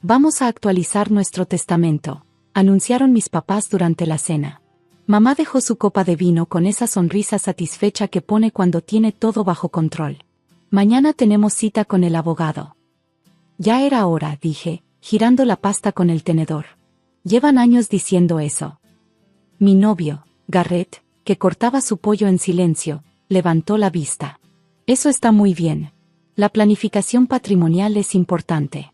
Vamos a actualizar nuestro testamento, anunciaron mis papás durante la cena. Mamá dejó su copa de vino con esa sonrisa satisfecha que pone cuando tiene todo bajo control. Mañana tenemos cita con el abogado. Ya era hora, dije, girando la pasta con el tenedor. Llevan años diciendo eso. Mi novio, Garrett, que cortaba su pollo en silencio, levantó la vista. Eso está muy bien. La planificación patrimonial es importante.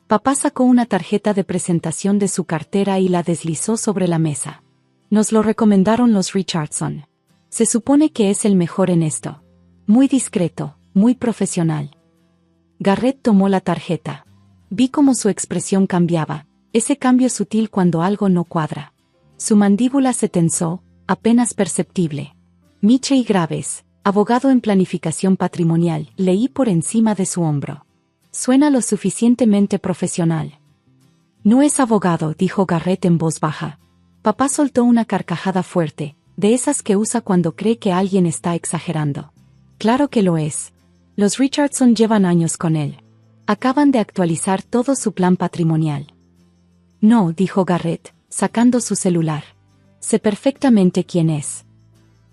Papá sacó una tarjeta de presentación de su cartera y la deslizó sobre la mesa. Nos lo recomendaron los Richardson. Se supone que es el mejor en esto. Muy discreto, muy profesional. Garrett tomó la tarjeta. Vi cómo su expresión cambiaba, ese cambio sutil cuando algo no cuadra. Su mandíbula se tensó, apenas perceptible. Michey Graves, abogado en planificación patrimonial, leí por encima de su hombro. Suena lo suficientemente profesional. No es abogado, dijo Garrett en voz baja. Papá soltó una carcajada fuerte, de esas que usa cuando cree que alguien está exagerando. Claro que lo es. Los Richardson llevan años con él. Acaban de actualizar todo su plan patrimonial. No, dijo Garrett, sacando su celular. Sé perfectamente quién es.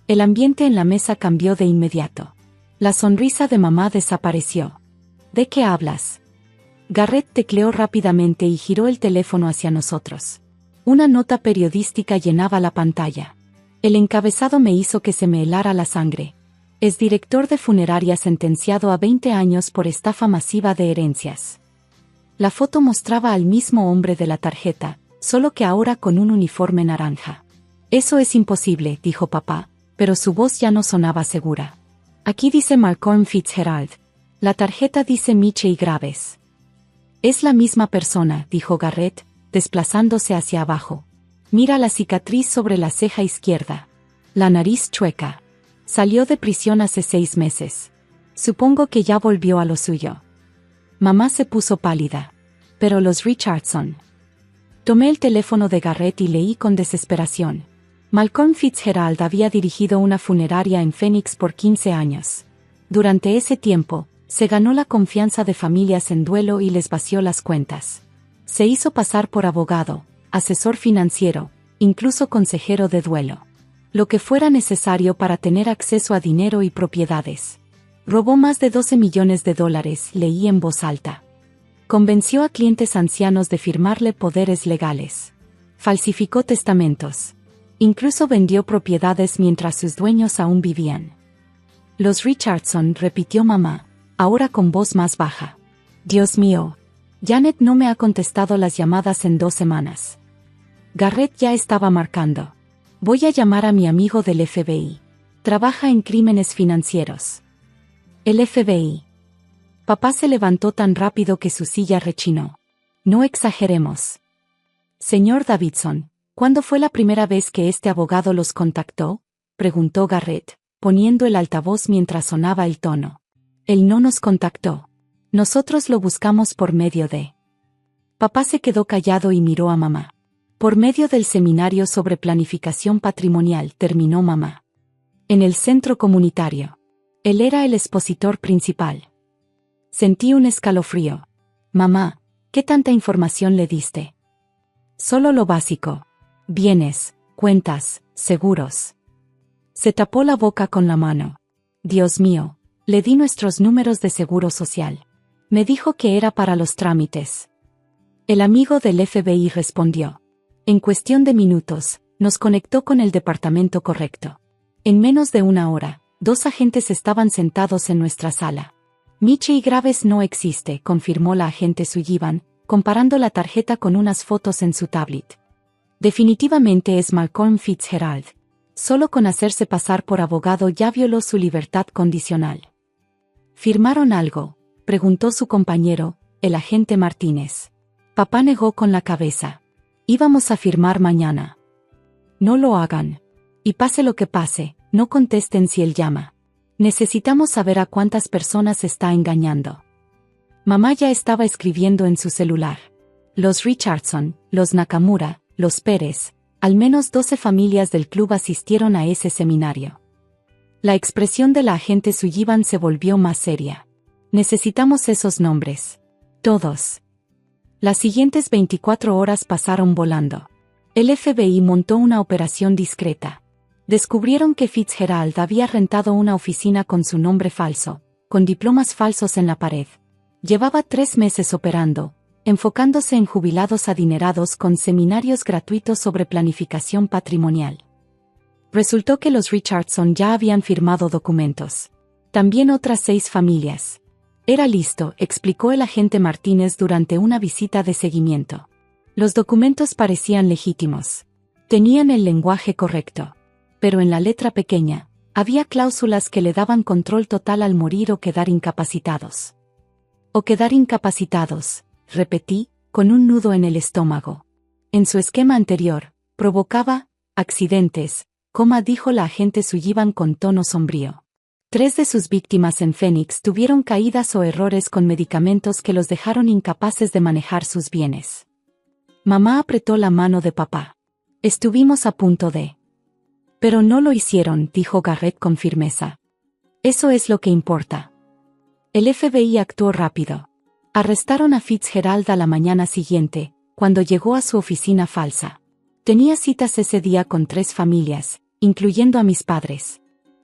El ambiente en la mesa cambió de inmediato. La sonrisa de mamá desapareció. ¿De qué hablas? Garrett tecleó rápidamente y giró el teléfono hacia nosotros. Una nota periodística llenaba la pantalla. El encabezado me hizo que se me helara la sangre. Es director de funeraria sentenciado a 20 años por estafa masiva de herencias. La foto mostraba al mismo hombre de la tarjeta, solo que ahora con un uniforme naranja. Eso es imposible, dijo papá, pero su voz ya no sonaba segura. Aquí dice Malcolm Fitzgerald. La tarjeta dice Michey Graves. Es la misma persona, dijo Garrett, desplazándose hacia abajo. Mira la cicatriz sobre la ceja izquierda. La nariz chueca. Salió de prisión hace 6 meses. Supongo que ya volvió a lo suyo. Mamá se puso pálida. Pero los Richardson. Tomé el teléfono de Garrett y leí con desesperación. Malcolm Fitzgerald había dirigido una funeraria en Phoenix por 15 años. Durante ese tiempo, se ganó la confianza de familias en duelo y les vació las cuentas. Se hizo pasar por abogado, asesor financiero, incluso consejero de duelo. Lo que fuera necesario para tener acceso a dinero y propiedades. Robó más de $12 millones, leí en voz alta. Convenció a clientes ancianos de firmarle poderes legales. Falsificó testamentos. Incluso vendió propiedades mientras sus dueños aún vivían. Los Richardson, repitió mamá, ahora con voz más baja. Dios mío. Janet no me ha contestado las llamadas en 2 semanas. Garrett ya estaba marcando. Voy a llamar a mi amigo del FBI. Trabaja en crímenes financieros. El FBI. Papá se levantó tan rápido que su silla rechinó. No exageremos. Señor Davidson, ¿cuándo fue la primera vez que este abogado los contactó? Preguntó Garrett, poniendo el altavoz mientras sonaba el tono. Él no nos contactó. Nosotros lo buscamos por medio de... Papá se quedó callado y miró a mamá. Por medio del seminario sobre planificación patrimonial, terminó mamá. En el centro comunitario. Él era el expositor principal. Sentí un escalofrío. Mamá, ¿qué tanta información le diste? Solo lo básico. Bienes, cuentas, seguros. Se tapó la boca con la mano. Dios mío, le di nuestros números de seguro social. Me dijo que era para los trámites. El amigo del FBI respondió. En cuestión de minutos, nos conectó con el departamento correcto. En menos de 1 hora, 2 agentes estaban sentados en nuestra sala. Michey Graves no existe, confirmó la agente Sullivan, comparando la tarjeta con unas fotos en su tablet. Definitivamente es Malcolm Fitzgerald. Solo con hacerse pasar por abogado ya violó su libertad condicional. ¿Firmaron algo?, preguntó su compañero, el agente Martínez. Papá negó con la cabeza. Íbamos a firmar mañana. No lo hagan. Y pase lo que pase, no contesten si él llama. Necesitamos saber a cuántas personas está engañando. Mamá ya estaba escribiendo en su celular. Los Richardson, los Nakamura, los Pérez, al menos 12 familias del club asistieron a ese seminario. La expresión de la agente Sullivan se volvió más seria. Necesitamos esos nombres. Todos. Las siguientes 24 horas pasaron volando. El FBI montó una operación discreta. Descubrieron que Fitzgerald había rentado una oficina con su nombre falso, con diplomas falsos en la pared. Llevaba 3 meses operando, enfocándose en jubilados adinerados con seminarios gratuitos sobre planificación patrimonial. Resultó que los Richardson ya habían firmado documentos. También otras 6 familias. Era listo, explicó el agente Martínez durante una visita de seguimiento. Los documentos parecían legítimos. Tenían el lenguaje correcto. Pero en la letra pequeña, había cláusulas que le daban control total al morir o quedar incapacitados. O quedar incapacitados, repetí, con un nudo en el estómago. En su esquema anterior, provocaba accidentes, dijo la agente Sullivan con tono sombrío. 3 de sus víctimas en Phoenix tuvieron caídas o errores con medicamentos que los dejaron incapaces de manejar sus bienes. Mamá apretó la mano de papá. Estuvimos a punto de. Pero no lo hicieron, dijo Garrett con firmeza. Eso es lo que importa. El FBI actuó rápido. Arrestaron a Fitzgerald a la mañana siguiente, cuando llegó a su oficina falsa. Tenía citas ese día con 3 familias, incluyendo a mis padres.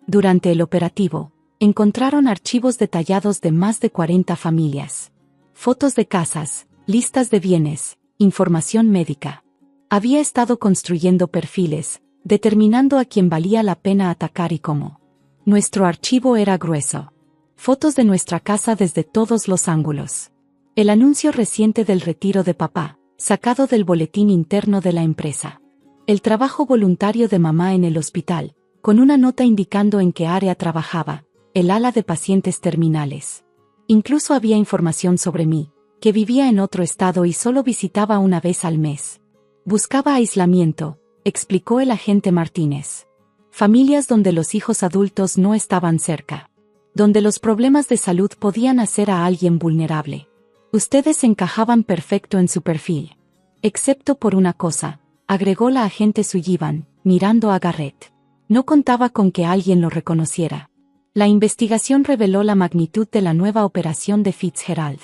Durante el operativo, encontraron archivos detallados de más de 40 familias. Fotos de casas, listas de bienes, información médica. Había estado construyendo perfiles, determinando a quién valía la pena atacar y cómo. Nuestro archivo era grueso. Fotos de nuestra casa desde todos los ángulos. El anuncio reciente del retiro de papá, sacado del boletín interno de la empresa. El trabajo voluntario de mamá en el hospital, con una nota indicando en qué área trabajaba, el ala de pacientes terminales. Incluso había información sobre mí, que vivía en otro estado y solo visitaba una vez al mes. Buscaba aislamiento, explicó el agente Martínez. Familias donde los hijos adultos no estaban cerca. Donde los problemas de salud podían hacer a alguien vulnerable. Ustedes encajaban perfecto en su perfil. Excepto por una cosa, agregó la agente Sullivan, mirando a Garrett. No contaba con que alguien lo reconociera. La investigación reveló la magnitud de la nueva operación de Fitzgerald.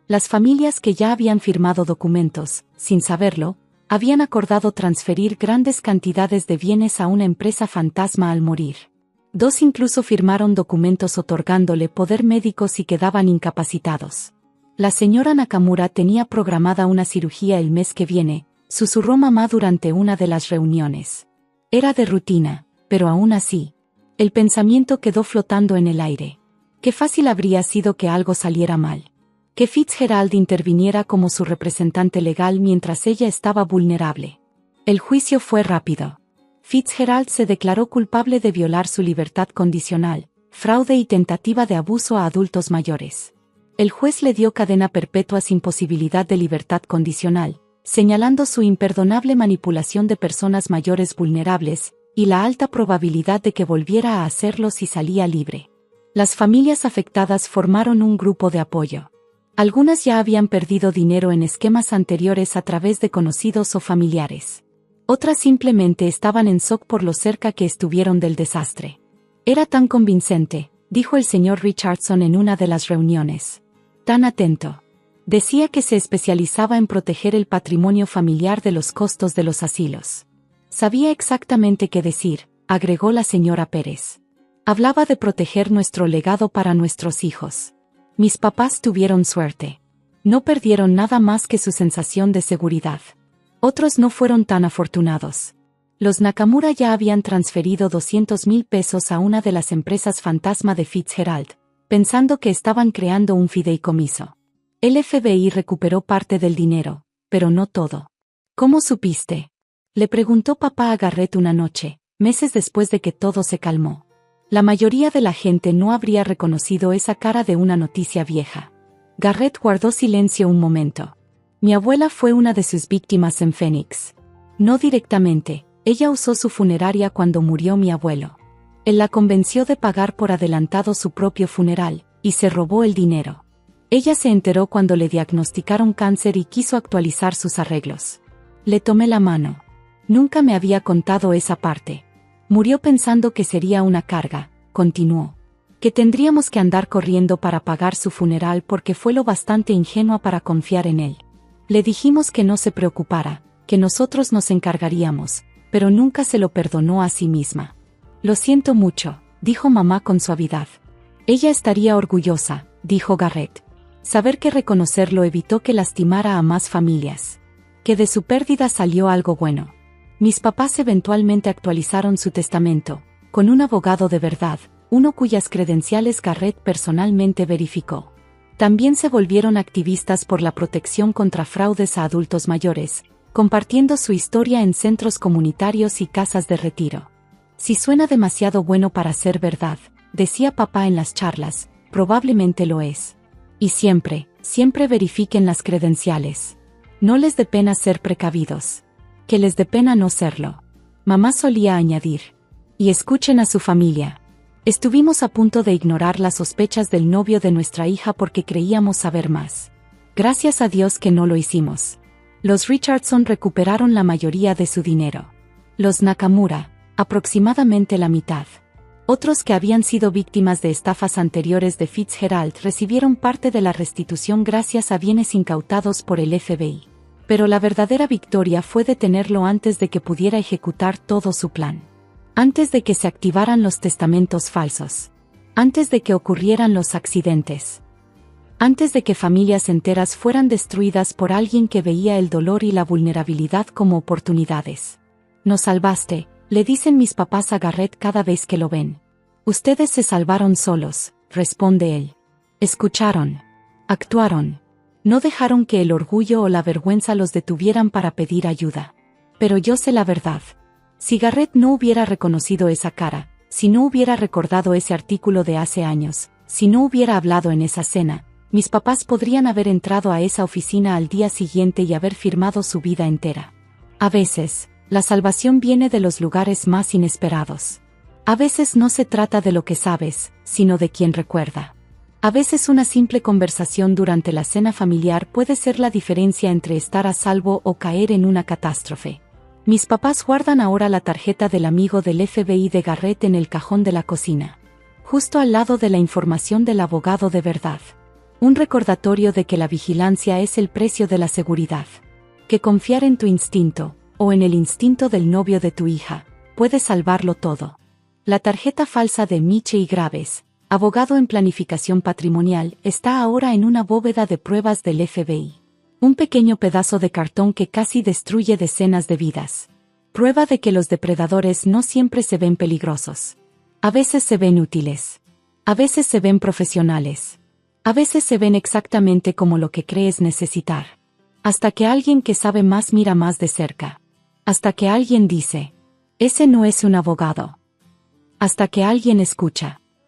Las familias que ya habían firmado documentos, sin saberlo, habían acordado transferir grandes cantidades de bienes a una empresa fantasma al morir. 2 incluso firmaron documentos otorgándole poder médico si quedaban incapacitados. La señora Nakamura tenía programada una cirugía el mes que viene, susurró mamá durante una de las reuniones. Era de rutina, pero aún así, el pensamiento quedó flotando en el aire. Qué fácil habría sido que algo saliera mal. Que Fitzgerald interviniera como su representante legal mientras ella estaba vulnerable. El juicio fue rápido. Fitzgerald se declaró culpable de violar su libertad condicional, fraude y tentativa de abuso a adultos mayores. El juez le dio cadena perpetua sin posibilidad de libertad condicional, señalando su imperdonable manipulación de personas mayores vulnerables, y la alta probabilidad de que volviera a hacerlo si salía libre. Las familias afectadas formaron un grupo de apoyo. Algunas ya habían perdido dinero en esquemas anteriores a través de conocidos o familiares. Otras simplemente estaban en shock por lo cerca que estuvieron del desastre. Era tan convincente, dijo el señor Richardson en una de las reuniones. Tan atento. Decía que se especializaba en proteger el patrimonio familiar de los costos de los asilos. Sabía exactamente qué decir, agregó la señora Pérez. Hablaba de proteger nuestro legado para nuestros hijos. Mis papás tuvieron suerte. No perdieron nada más que su sensación de seguridad. Otros no fueron tan afortunados. Los Nakamura ya habían transferido 200,000 pesos a una de las empresas fantasma de Fitzgerald, pensando que estaban creando un fideicomiso. El FBI recuperó parte del dinero, pero no todo. ¿Cómo supiste? Le preguntó papá a Garrett una noche, meses después de que todo se calmó. La mayoría de la gente no habría reconocido esa cara de una noticia vieja. Garrett guardó silencio un momento. Mi abuela fue una de sus víctimas en Phoenix. No directamente, ella usó su funeraria cuando murió mi abuelo. Él la convenció de pagar por adelantado su propio funeral, y se robó el dinero. Ella se enteró cuando le diagnosticaron cáncer y quiso actualizar sus arreglos. Le tomé la mano. Nunca me había contado esa parte. Murió pensando que sería una carga, continuó. Que tendríamos que andar corriendo para pagar su funeral porque fue lo bastante ingenua para confiar en él. Le dijimos que no se preocupara, que nosotros nos encargaríamos, pero nunca se lo perdonó a sí misma. Lo siento mucho, dijo mamá con suavidad. Ella estaría orgullosa, dijo Garrett. Saber que reconocerlo evitó que lastimara a más familias. Que de su pérdida salió algo bueno. Mis papás eventualmente actualizaron su testamento, con un abogado de verdad, uno cuyas credenciales Garrett personalmente verificó. También se volvieron activistas por la protección contra fraudes a adultos mayores, compartiendo su historia en centros comunitarios y casas de retiro. Si suena demasiado bueno para ser verdad, decía papá en las charlas, probablemente lo es. Y siempre, siempre verifiquen las credenciales. No les dé pena ser precavidos. Que les dé pena no serlo. Mamá solía añadir. Y escuchen a su familia. Estuvimos a punto de ignorar las sospechas del novio de nuestra hija porque creíamos saber más. Gracias a Dios que no lo hicimos. Los Richardson recuperaron la mayoría de su dinero. Los Nakamura, aproximadamente la mitad. Otros que habían sido víctimas de estafas anteriores de Fitzgerald recibieron parte de la restitución gracias a bienes incautados por el FBI. Pero la verdadera victoria fue detenerlo antes de que pudiera ejecutar todo su plan. Antes de que se activaran los testamentos falsos. Antes de que ocurrieran los accidentes. Antes de que familias enteras fueran destruidas por alguien que veía el dolor y la vulnerabilidad como oportunidades. Nos salvaste, le dicen mis papás a Garrett cada vez que lo ven. Ustedes se salvaron solos, responde él. Escucharon. Actuaron. No dejaron que el orgullo o la vergüenza los detuvieran para pedir ayuda. Pero yo sé la verdad. Si Garrett no hubiera reconocido esa cara, si no hubiera recordado ese artículo de hace años, si no hubiera hablado en esa cena, mis papás podrían haber entrado a esa oficina al día siguiente y haber firmado su vida entera. A veces, la salvación viene de los lugares más inesperados. A veces no se trata de lo que sabes, sino de quien recuerda. A veces una simple conversación durante la cena familiar puede ser la diferencia entre estar a salvo o caer en una catástrofe. Mis papás guardan ahora la tarjeta del amigo del FBI de Garrett en el cajón de la cocina. Justo al lado de la información del abogado de verdad. Un recordatorio de que la vigilancia es el precio de la seguridad. Que confiar en tu instinto, o en el instinto del novio de tu hija, puede salvarlo todo. La tarjeta falsa de Miche y Graves, abogado en planificación patrimonial, está ahora en una bóveda de pruebas del FBI. Un pequeño pedazo de cartón que casi destruye decenas de vidas. Prueba de que los depredadores no siempre se ven peligrosos. A veces se ven útiles. A veces se ven profesionales. A veces se ven exactamente como lo que crees necesitar. Hasta que alguien que sabe más mira más de cerca. Hasta que alguien dice, ese no es un abogado. Hasta que alguien escucha.